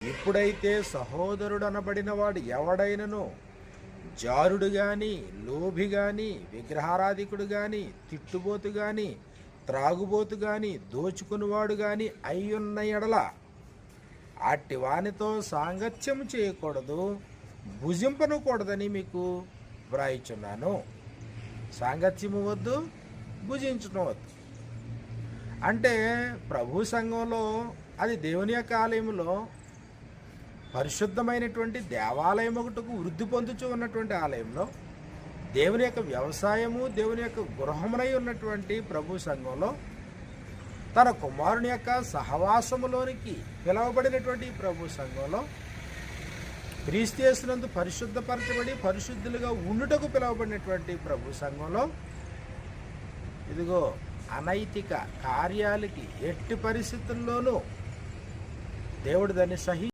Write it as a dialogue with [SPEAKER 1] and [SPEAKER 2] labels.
[SPEAKER 1] ఎప్పుడైతే సహోదరుడు అనబడిన వాడు ఎవడైనను జారుడు గాని, లోభి గాని, విగ్రహారాధికుడు గాని, తిట్టుబోతు గాని, త్రాగుబోతు గాని, దోచుకునివాడు గాని అయ్యున్న ఎడల అట్టి వానితో సాంగత్యం చేయకూడదు, భుజింపనకూడదని మీకు వ్రాయిచున్నాను. సాంగత్యము వద్దు, భుజించడం వద్దు. అంటే ప్రభు సంఘంలో, అది దేవుని యొక్క ఆలయంలో, పరిశుద్ధమైనటువంటి దేవాలయం ఒకటకు వృద్ధి పొందుతూ ఉన్నటువంటి ఆలయంలో, దేవుని యొక్క వ్యవసాయము, దేవుని యొక్క గృహమునై ఉన్నటువంటి ప్రభు సంఘంలో, తన కుమారుని యొక్క సహవాసములోనికి పిలువబడినటువంటి ప్రభు సంఘంలో, క్రీస్తు యేసునందు పరిశుద్ధపరచబడి పరిశుద్ధులుగా ఉండుటకు పిలువబడినటువంటి ప్రభు సంఘంలో, ఇదిగో అనైతిక కార్యాలకి ఎట్టి పరిస్థితుల్లోనూ దేవుడు దాన్ని